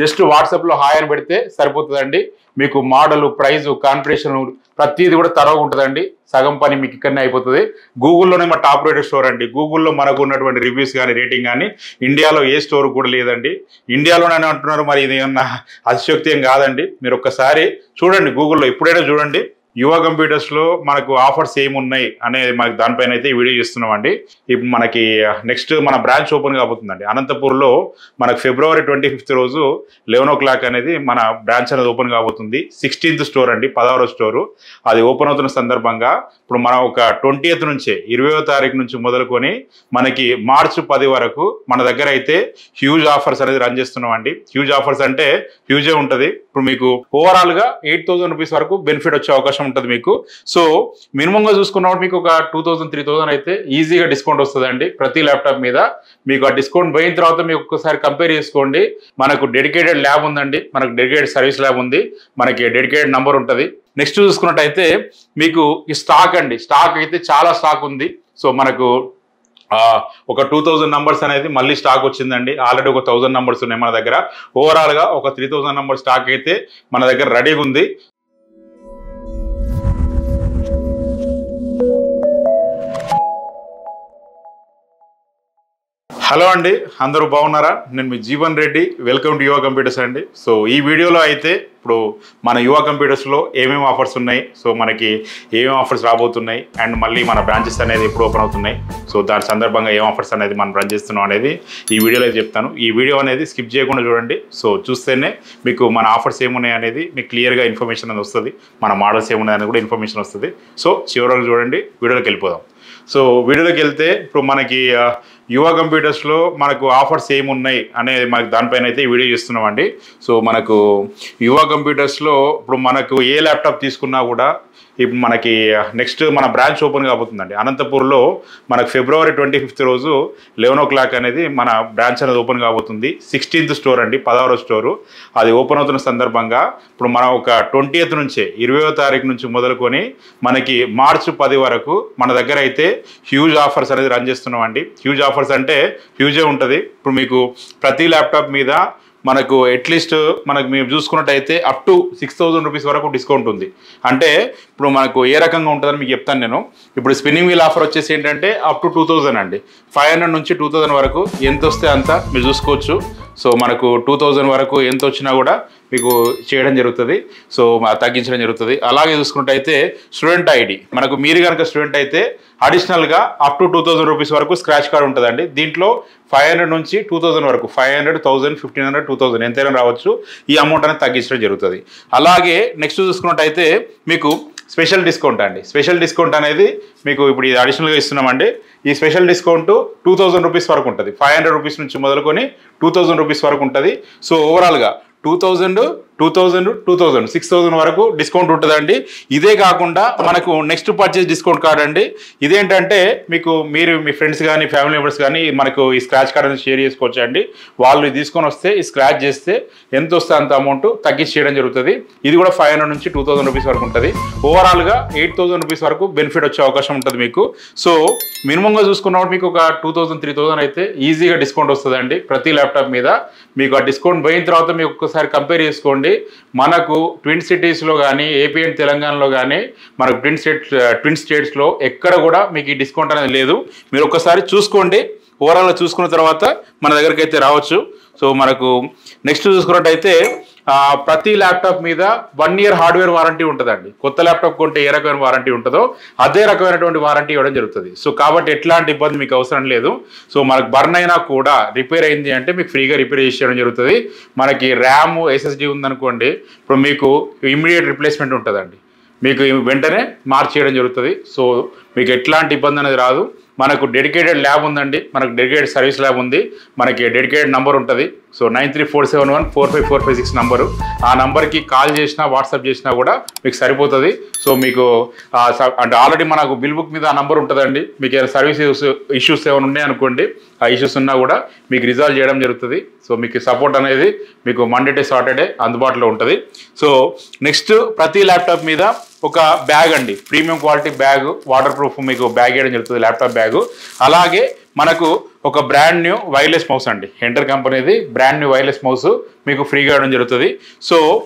Just వాట్సాప్లో hi అని పెడితే సరిపోతుందండి. మీకు మోడల్, ప్రైజు, కాన్ఫిగరేషన్ ప్రతిదీ కూడా తరవగా ఉంటుందండి. సగం పని మీకు ఇక్కడనే అయిపోతుంది. గూగుల్లోనే మా టాప్ రేటెడ్ స్టోర్ అండి. గూగుల్లో మనకు ఉన్నటువంటి రివ్యూస్ కానీ రేటింగ్ కానీ ఇండియాలో ఏ స్టోర్ కూడా లేదండి. ఇండియాలోనే అంటున్నారు, మరి ఇది ఏమన్నా అతిశయోక్తి ఏం కాదండి. మీరు ఒక్కసారి చూడండి గూగుల్లో, ఎప్పుడైనా చూడండి యువ కంప్యూటర్స్లో మనకు ఆఫర్స్ ఏమున్నాయి అనేది మనకి దానిపైన అయితే ఈ వీడియో చేస్తున్నామండి. ఇప్పుడు మనకి నెక్స్ట్ మన బ్రాంచ్ ఓపెన్ కాబోతుందండి అనంతపూర్లో. మనకు February 25th రోజు 11 o'clock అనేది మన బ్రాంచ్ అనేది ఓపెన్ కాబోతుంది. 16th స్టోర్ అండి, 16వ స్టోరు. అది ఓపెన్ అవుతున్న సందర్భంగా ఇప్పుడు మనం ఒక 20th నుంచే 20వ తారీఖు నుంచి మొదలుకొని మనకి March 10 వరకు మన దగ్గర అయితే హ్యూజ్ ఆఫర్స్ అనేది రన్ చేస్తున్నామండి. హ్యూజ్ ఆఫర్స్ అంటే హ్యూజే ఉంటుంది. ఇప్పుడు మీకు ఓవరాల్గా 8,000 రూపీస్ వరకు బెనిఫిట్ వచ్చే అవకాశం ఉంటుంది మీకు. సో మినిమంగా చూసుకున్నప్పుడు మీకు ఒక 2,000 3,000 అయితే ఈజీగా డిస్కౌంట్ వస్తుందండి ప్రతి ల్యాప్టాప్ మీద. మీకు ఆ డిస్కౌంట్ పోయిన తర్వాత మీకు ఒక్కసారి కంపేర్ చేసుకోండి. మనకు డెడికేటెడ్ ల్యాబ్ ఉందండి, మనకు డెడికేటెడ్ సర్వీస్ ల్యాబ్ ఉంది, మనకి డెడికేటెడ్ నంబర్ ఉంటుంది. నెక్స్ట్ చూసుకున్నట్టయితే మీకు ఈ స్టాక్ అండి, స్టాక్ అయితే చాలా స్టాక్ ఉంది. సో మనకు ఒక 2,000 నంబర్స్ అనేది మళ్ళీ స్టాక్ వచ్చిందండి. ఆల్రెడీ ఒక 1,000 నంబర్స్ ఉన్నాయి మన దగ్గర. ఓవరాల్గా ఒక 3,000 నంబర్ స్టాక్ అయితే మన దగ్గర రెడీగా ఉంది. హలో అండి, అందరూ బాగున్నారా? నేను మీ జీవన్ రెడ్డి. వెల్కమ్ టు యువ కంప్యూటర్స్ అండి. సో ఈ వీడియోలో అయితే ఇప్పుడు మన యువ కంప్యూటర్స్లో ఏమేమి ఆఫర్స్ ఉన్నాయి, సో మనకి ఏమేమి ఆఫర్స్ రాబోతున్నాయి, అండ్ మళ్ళీ మన బ్రాంచెస్ అనేది ఎప్పుడు ఓపెన్ అవుతున్నాయి, సో దాని సందర్భంగా ఏం ఆఫర్స్ అనేది మనం రన్ చేస్తున్నాం అనేది ఈ వీడియోలో చెప్తాను. ఈ వీడియో అనేది స్కిప్ చేయకుండా చూడండి. సో చూస్తేనే మీకు మన ఆఫర్స్ ఏమున్నాయి అనేది మీకు క్లియర్గా ఇన్ఫర్మేషన్ అనేది వస్తుంది, మన మోడల్స్ ఏమున్నాయి అనేది కూడా ఇన్ఫర్మేషన్ వస్తుంది. సో చివరికి చూడండి, వీడియోలోకి వెళ్ళిపోదాం. సో వీడియోలోకి వెళ్తే ఇప్పుడు మనకి యువ కంప్యూటర్స్లో మనకు ఆఫర్స్ ఏమున్నాయి అనేది మనకు దానిపైన అయితే ఈ వీడియో చేస్తున్నామండి. సో మనకు యువ కంప్యూటర్స్లో ఇప్పుడు మనకు ఏ ల్యాప్టాప్ తీసుకున్నా కూడా ఇప్పుడు మనకి నెక్స్ట్ మన బ్రాంచ్ ఓపెన్ కాబోతుందండి అనంతపూర్లో. మనకు February 25th రోజు 11 o'clock అనేది మన బ్రాంచ్ అనేది ఓపెన్ కాబోతుంది. 16th స్టోర్ అండి, 16వ స్టోరు. అది ఓపెన్ అవుతున్న సందర్భంగా ఇప్పుడు మనం ఒక 20th నుంచే 20వ తారీఖు నుంచి మొదలుకొని మనకి March 10 వరకు మన దగ్గర అయితే హ్యూజ్ ఆఫర్స్ అనేది రన్ చేస్తున్నామండి. హ్యూజ్ ఆఫర్స్ అంటే హ్యూజే ఉంటుంది. ఇప్పుడు మీకు ప్రతి ల్యాప్టాప్ మీద మనకు అట్లీస్ట్ మనకు మేము చూసుకున్నట్టయితే అప్ టు 6,000 రూపీస్ వరకు డిస్కౌంట్ ఉంది. అంటే ఇప్పుడు మనకు ఏ రకంగా ఉంటుందని మీకు చెప్తాను నేను. ఇప్పుడు స్పిన్నింగ్ వీల్ ఆఫర్ వచ్చేసి ఏంటంటే అప్ టు 2,000 అండి. 500 నుంచి 2,000 వరకు ఎంత వస్తే అంత మీరు చూసుకోవచ్చు. సో మనకు 2,000 వరకు ఎంత వచ్చినా కూడా మీకు చేయడం జరుగుతుంది. సో తగ్గించడం జరుగుతుంది. అలాగే చూసుకున్నట్టయితే స్టూడెంట్ ఐడి, మనకు మీరు కనుక స్టూడెంట్ అయితే అడిషనల్గా అప్ టు 2,000 రూపీస్ వరకు స్క్రాచ్ కార్డ్ ఉంటుందండి. దీంట్లో 500 నుంచి 2,000 వరకు 500, 1,000, 1,500, 2,000 ఎంతైనా రావచ్చు. ఈ అమౌంట్ అనేది తగ్గించడం జరుగుతుంది. అలాగే నెక్స్ట్ చూసుకున్నట్టయితే మీకు స్పెషల్ డిస్కౌంట్ అండి. స్పెషల్ డిస్కౌంట్ అనేది మీకు ఇప్పుడు ఇది అడిషనల్గా ఇస్తున్నామండి. ఈ స్పెషల్ డిస్కౌంట్ 2,000 రూపీస్ వరకు ఉంటుంది. 500 రూపీస్ నుంచి మొదలుకొని 2,000 రూపీస్ వరకు ఉంటుంది. సో ఓవరాల్గా 2,000, 2,000, 2,000, 6,000 వరకు డిస్కౌంట్ ఉంటుందండి. ఇదే కాకుండా మనకు నెక్స్ట్ పర్చేజ్ డిస్కౌంట్ కార్డ్ అండి. ఇదేంటంటే మీకు మీరు మీ ఫ్రెండ్స్ కానీ ఫ్యామిలీ మెంబర్స్ కానీ మనకు ఈ స్క్రాచ్ కార్డ్ అనేది షేర్ చేసుకోవచ్చు అండి. వాళ్ళు తీసుకొని వస్తే ఈ స్క్రాచ్ చేస్తే ఎంత వస్తే అంత అమౌంట్ తగ్గించి చేయడం జరుగుతుంది. ఇది కూడా 500 నుంచి 2,000 రూపీస్ వరకు ఉంటుంది. ఓవరాల్గా 8,000 రూపీస్ వరకు బెనిఫిట్ వచ్చే అవకాశం ఉంటుంది మీకు. సో మినిమంగా చూసుకున్నప్పుడు మీకు ఒక 2,000 3,000 అయితే ఈజీగా డిస్కౌంట్ వస్తుందండి ప్రతి ల్యాప్టాప్ మీద. మీకు ఆ డిస్కౌంట్ పోయిన తర్వాత మీకు ఒక్కసారి కంపేర్ చేసుకోండి. మనకు ట్విన్ సిటీస్లో కానీ ఏపీ అండ్ తెలంగాణలో కానీ మనకు ట్విన్ స్టేట్స్లో ఎక్కడ కూడా మీకు ఈ డిస్కౌంట్ అనేది లేదు. మీరు ఒక్కసారి చూసుకోండి. ఓవరాల్గా చూసుకున్న తర్వాత మన దగ్గరికి అయితే రావచ్చు. సో మనకు నెక్స్ట్ చూసుకున్నట్టయితే ప్రతి ల్యాప్టాప్ మీద 1 year హార్డ్వేర్ వారంటీ ఉంటుందండి. కొత్త ల్యాప్టాప్ కొంటే ఏ రకమైన వారంటీ ఉంటుందో అదే రకమైనటువంటి వారంటీ ఇవ్వడం జరుగుతుంది. సో కాబట్టి ఎట్లాంటి ఇబ్బంది మీకు అవసరం లేదు. సో మనకు బర్న్ అయినా కూడా రిపేర్ అయింది అంటే మీకు ఫ్రీగా రిపేర్ చేసేయడం జరుగుతుంది. మనకి ర్యామ్ ఎస్ఎస్డి ఉందనుకోండి, ఇప్పుడు మీకు ఇమ్మీడియట్ రిప్లేస్మెంట్ ఉంటుందండి. మీకు వెంటనే మార్చేయడం జరుగుతుంది. సో మీకు ఎట్లాంటి ఇబ్బంది అనేది రాదు. మనకు డెడికేటెడ్ ల్యాబ్ ఉందండి, మనకు డెడికేటెడ్ సర్వీస్ ల్యాబ్ ఉంది, మనకి డెడికేటెడ్ నంబర్ ఉంటుంది. So 9347145456 number. ఆ నంబర్కి కాల్ చేసినా వాట్సాప్ చేసినా కూడా మీకు సరిపోతుంది. సో మీకు అంటే ఆల్రెడీ మనకు బిల్ బుక్ మీద ఆ నంబర్ ఉంటుందండి. మీకు ఏదైనా సర్వీస్ ఇష్యూస్ ఏమైనా ఉన్నాయనుకోండి, ఆ ఇష్యూస్ ఉన్నా కూడా మీకు రిజాల్వ్ చేయడం జరుగుతుంది. సో మీకు సపోర్ట్ అనేది మీకు మండే టు సాటర్డే అందుబాటులో ఉంటుంది. సో నెక్స్ట్ ప్రతి ల్యాప్టాప్ మీద ఒక బ్యాగ్ అండి, premium quality bag, water proof మీకు బ్యాగ్ వేయడం జరుగుతుంది, ల్యాప్టాప్ బ్యాగు. అలాగే మనకు ఒక బ్రాండ్ న్యూ వైర్లెస్ మౌస్ అండి. హెంటర్ కంపెనీది బ్రాండ్ న్యూ వైర్లెస్ మౌస్ మీకు ఫ్రీగా ఇవ్వడం జరుగుతుంది. సో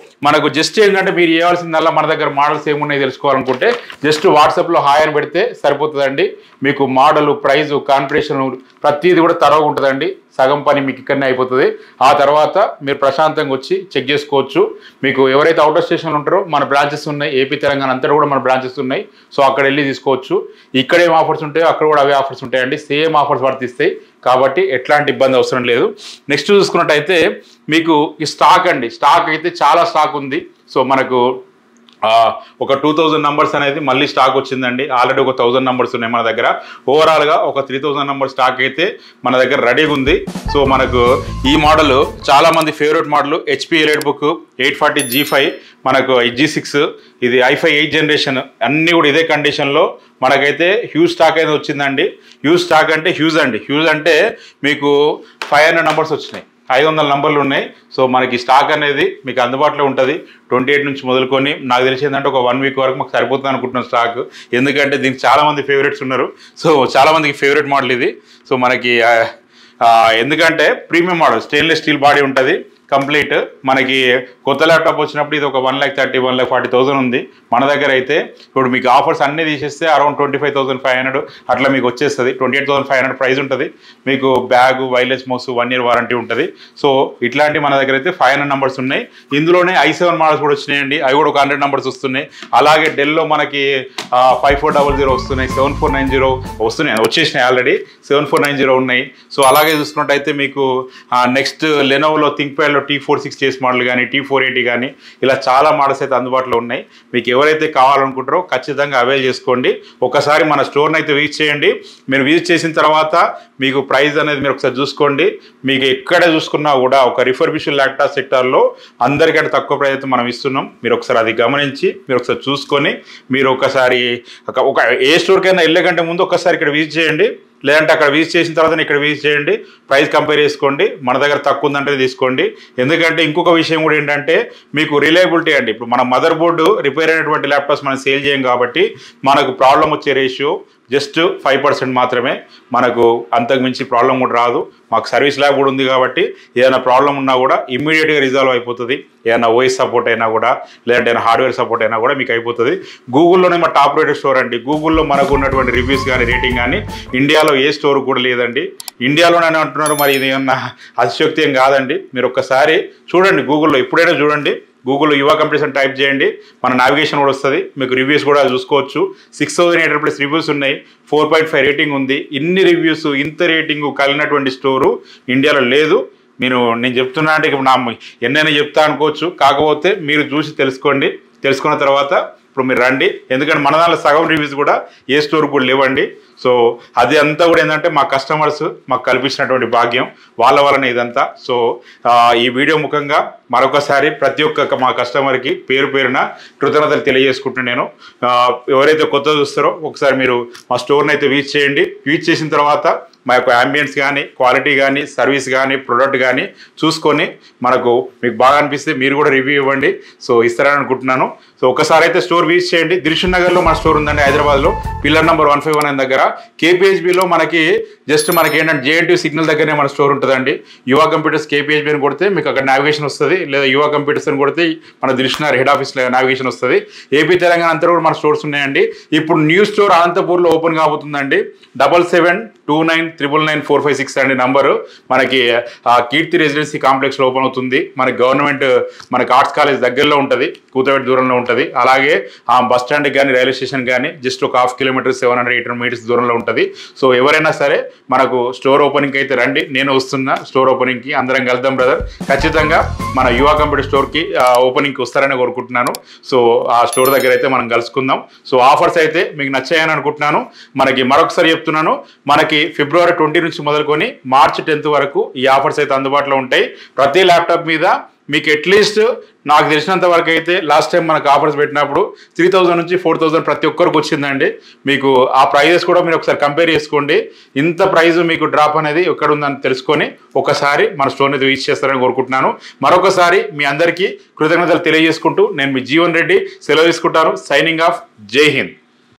మనకు జస్ట్ ఏంటంటే మీరు చేయాల్సిందల్లా మన దగ్గర మోడల్స్ ఏమున్నాయి తెలుసుకోవాలనుకుంటే జస్ట్ వాట్సాప్లో హాయ్ అని పెడితే సరిపోతుందండి. మీకు మోడల్, ప్రైజు, కాన్ఫిగరేషన్ ప్రతిదీ కూడా తరవగా ఉంటుందండి. సగం పని మీకు ఇక్కడనే అయిపోతుంది. ఆ తర్వాత మీరు ప్రశాంతంగా వచ్చి చెక్ చేసుకోవచ్చు. మీకు ఎవరైతే అవుట్ ఆఫ్ స్టేషన్లో ఉంటారో మన బ్రాంచెస్ ఉన్నాయి, ఏపీ తెలంగాణ అంతా కూడా మన బ్రాంచెస్ ఉన్నాయి. సో అక్కడ వెళ్ళి తీసుకోవచ్చు. ఇక్కడ ఏం ఆఫర్స్ ఉంటాయో అక్కడ కూడా అవే ఆఫర్స్ ఉంటాయండి. సేమ్ ఆఫర్స్ వర్తిస్తాయి కాబట్టి ఎట్లాంటి ఇబ్బంది అవసరం లేదు. నెక్స్ట్ చూసుకున్నట్టయితే మీకు ఈ స్టాక్ అండి, స్టాక్ అయితే చాలా స్టాక్ ఉంది. సో మనకు ఒక 2000 నంబర్స్ అనేది మళ్ళీ స్టాక్ వచ్చిందండి. ఆల్రెడీ ఒక 1000 నంబర్స్ ఉన్నాయి మన దగ్గర. ఓవరాల్గా ఒక 3000 నంబర్ స్టాక్ అయితే మన దగ్గర రెడీగా ఉంది. సో మనకు ఈ మోడల్ చాలామంది favourite model HP elite book 840 G5, మనకు G6, ఇది i5 8th జనరేషన్ అన్నీ కూడా ఇదే కండిషన్లో మనకైతే హ్యూజ్ స్టాక్ అయితే వచ్చిందండి. హ్యూజ్ స్టాక్ అంటే హ్యూజ్ అండి. హ్యూజ్ అంటే మీకు 500 నంబర్స్ వచ్చినాయి, 500 నంబర్లు ఉన్నాయి. సో మనకి స్టాక్ అనేది మీకు అందుబాటులో ఉంటుంది. 28 నుంచి మొదలుకొని నాకు తెలిసి ఏంటంటే ఒక 1 వీక్ వరకు మాకు సరిపోతుంది అనుకుంటున్నాం స్టాక్. ఎందుకంటే దీనికి చాలామంది ఫేవరెట్స్ ఉన్నారు. సో చాలామందికి ఫేవరెట్ మోడల్ ఇది. సో మనకి ఎందుకంటే premium model, stainless steel body ఉంటుంది కంప్లీట్. మనకి కొత్త ల్యాప్టాప్ వచ్చినప్పుడు ఇది ఒక 1,30,000 1,40,000 ఉంది. మన దగ్గర అయితే ఇప్పుడు మీకు ఆఫర్స్ అన్నీ తీసేస్తే అరౌండ్ 25,500 అట్లా మీకు వచ్చేస్తుంది. 28,500 ప్రైస్ ఉంటుంది. మీకు bag, wireless mouse, 1 year warranty ఉంటుంది. సో ఇట్లాంటి మన దగ్గర అయితే 500 నంబర్స్ ఉన్నాయి. ఇందులోనే i7 మోడల్స్ కూడా వచ్చినాయండి. అవి కూడా ఒక 100 నంబర్స్ వస్తున్నాయి. అలాగే డెల్లో మనకి 5400 వస్తున్నాయి, 7490 వస్తున్నాయి, వచ్చేసినాయి ఆల్రెడీ. 7490 ఉన్నాయి. సో అలాగే చూసుకున్నట్టయితే మీకు నెక్స్ట్ లెనోవోలో థింక్ప్యాడ్లో T460 మోడల్ కానీ, T480 కానీ ఇలా చాలా మోడల్స్ అయితే అందుబాటులో ఉన్నాయి. మీకు ఎవరైతే కావాలనుకుంటారో ఖచ్చితంగా అవైల్ చేసుకోండి. ఒకసారి మన స్టోర్ని అయితే విజిట్ చేయండి. మీరు విజిట్ చేసిన తర్వాత మీకు ప్రైస్ అనేది మీరు ఒకసారి చూసుకోండి. మీకు ఎక్కడ చూసుకున్నా కూడా ఒక రిఫర్బిష్డ్ ల్యాప్టాప్ సెక్టార్లో అందరికంటే తక్కువ ప్రైస్ అయితే మనం ఇస్తున్నాం. మీరు ఒకసారి అది గమనించి మీరు ఒకసారి చూసుకొని మీరు ఒకసారి ఒక ఏ స్టోర్కైనా వెళ్ళే కంటే ముందు ఒకసారి ఇక్కడ విజిట్ చేయండి. లేదంటే అక్కడ విజిట్ చేసిన తర్వాత ఇక్కడ విజిట్ చేయండి, ప్రైస్ కంపేర్ చేసుకోండి. మన దగ్గర తక్కువ ఉందంటే తీసుకోండి. ఎందుకంటే ఇంకొక విషయం కూడా ఏంటంటే మీకు రిలయబిలిటీ అండి. ఇప్పుడు మన మదర్ బోర్డు రిపేర్ అయినటువంటి ల్యాప్టాప్స్ మనం సేల్ చేయం కాబట్టి మనకు ప్రాబ్లం వచ్చే రేషియో జస్ట్ 5% మాత్రమే. మనకు అంతకు మించి ప్రాబ్లం కూడా రాదు. మాకు సర్వీస్ ల్యాబ్ కూడా ఉంది కాబట్టి ఏదైనా ప్రాబ్లం ఉన్నా కూడా ఇమ్మీడియట్గా రిజాల్వ్ అయిపోతుంది. ఏదైనా ఓఎస్ సపోర్ట్ అయినా కూడా, లేదంటే ఏదైనా హార్డ్వేర్ సపోర్ట్ అయినా కూడా మీకు అయిపోతుంది. గూగుల్లోనే మా టాప్ రేటెడ్ స్టోర్ అండి. గూగుల్లో మనకు ఉన్నటువంటి రివ్యూస్ కానీ, రేటింగ్ కానీ ఇండియాలో ఏ స్టోర్ కూడా లేదండి. ఇండియాలోనే అంటున్నారు, మరి ఇది ఏమన్నా అతిశయోక్తి ఏం కాదండి. మీరు ఒక్కసారి చూడండి గూగుల్లో, ఎప్పుడైనా చూడండి గూగుల్లో యువ కంపెనీస్ అని టైప్ చేయండి, మన నావిగేషన్ కూడా వస్తుంది. మీకు రివ్యూస్ కూడా చూసుకోవచ్చు. 6,800+ రివ్యూస్ ఉన్నాయి, 4.5 రేటింగ్ ఉంది. ఇన్ని రివ్యూస్, ఇంత రేటింగ్ కలిగినటువంటి స్టోరు ఇండియాలో లేదు. నేను చెప్తున్నా అంటే ఇప్పుడు ఎన్నైనా చెప్తా అనుకోవచ్చు. కాకపోతే మీరు చూసి తెలుసుకోండి. తెలుసుకున్న తర్వాత ఇప్పుడు మీరు రండి. ఎందుకంటే మన దాంట్లో సగం రివ్యూస్ కూడా ఏ స్టోర్ కూడా లేవండి. సో అది అంతా కూడా ఏంటంటే మా కస్టమర్స్ మాకు కల్పించినటువంటి భాగ్యం, వాళ్ళ వలన ఇదంతా. సో ఈ వీడియో ముఖంగా మరొకసారి ప్రతి ఒక్క మా కస్టమర్కి పేరు పేరున కృతజ్ఞతలు తెలియజేసుకుంటున్నాను. ఎవరైతే కొత్తగా చూస్తారో ఒకసారి మీరు మా స్టోర్ని అయితే విజిట్ చేయండి. విజిట్ చేసిన తర్వాత మా యొక్క అంబియన్స్ కానీ, క్వాలిటీ కానీ, సర్వీస్ కానీ, ప్రొడక్ట్ కానీ చూసుకొని మీకు బాగా అనిపిస్తే మీరు కూడా రివ్యూ ఇవ్వండి. సో ఇస్తారని అనుకుంటున్నాను. సో ఒకసారి అయితే స్టోర్ విజిట్ చేయండి. దిల్షుక్ నగర్లో మన స్టోర్ ఉందండి, హైదరాబాద్లో, పిల్లర్ నెంబర్ 151 దగ్గర. KPHBలో మనకి జస్ట్ మనకి ఏంటంటే JNT సిగ్నల్ దగ్గరనే మన స్టోర్ ఉంటుందండి. యువ కంప్యూటర్స్ KPHB అని కొడితే మీకు అక్కడ నావిగేషన్ వస్తుంది. లేదా యువ కంప్యూటర్స్ అని కొడితే మన దిల్షుక్ నగర్ హెడ్ ఆఫీస్లో నావిగేషన్ వస్తుంది. ఏపీ తెలంగాణ అంతా కూడా మన స్టోర్స్ ఉన్నాయండి. ఇప్పుడు న్యూ స్టోర్ అనంతపూర్లో ఓపెన్ కాబోతుందండి. 7729999456 అండి నంబరు. మనకి కీర్తి రెసిడెన్సీ కాంప్లెక్స్లో ఓపెన్ అవుతుంది. మనకి గవర్నమెంట్ మనకి ఆర్ట్స్ కాలేజ్ దగ్గరలో ఉంటుంది, కూతవేట దూరంలో ఉంటుంది. అలాగే బస్ స్టాండ్కి కానీ, రైల్వే స్టేషన్ కానీ జస్ట్ ఒక 1/2 కిలోమీటర్ 700-800 మీటర్స్ దూరంలో ఉంటుంది. సో ఎవరైనా సరే మనకు స్టోర్ ఓపెనింగ్కి అయితే రండి. నేను వస్తున్నా స్టోర్ ఓపెనింగ్కి, అందరం కలుద్దాం బ్రదర్. ఖచ్చితంగా మన యువ కంప్యూటర్ స్టోర్కి ఓపెనింగ్కి వస్తారని కోరుకుంటున్నాను. సో ఆ స్టోర్ దగ్గర అయితే మనం కలుసుకుందాం. సో ఆఫర్స్ అయితే మీకు నచ్చాయని అనుకుంటున్నాను. మనకి మరొకసారి చెప్తున్నాను, మనకి February 20 నుంచి మొదలుకొని March 10th వరకు ఈ ఆఫర్స్ అయితే అందుబాటులో ఉంటాయి. ప్రతి ల్యాప్టాప్ మీద మీకు అట్లీస్ట్ నాకు తెలిసినంత వరకు అయితే లాస్ట్ టైం మనకు ఆఫర్స్ పెట్టినప్పుడు 3,000 నుంచి 4,000 ప్రతి ఒక్కరికి వచ్చిందండి. మీకు ఆ ప్రైజెస్ కూడా మీరు ఒకసారి కంపేర్ చేసుకోండి. ఇంత ప్రైజ్ మీకు డ్రాప్ అనేది ఎక్కడ ఉందని తెలుసుకొని ఒకసారి మన స్టోర్ని విజిట్ చేస్తారని కోరుకుంటున్నాను. మరొకసారి మీ అందరికీ కృతజ్ఞతలు తెలియజేసుకుంటూ నేను మీ జీవన్ రెడ్డి సెలవు తీసుకుంటాను. Signing off. జై హింద్.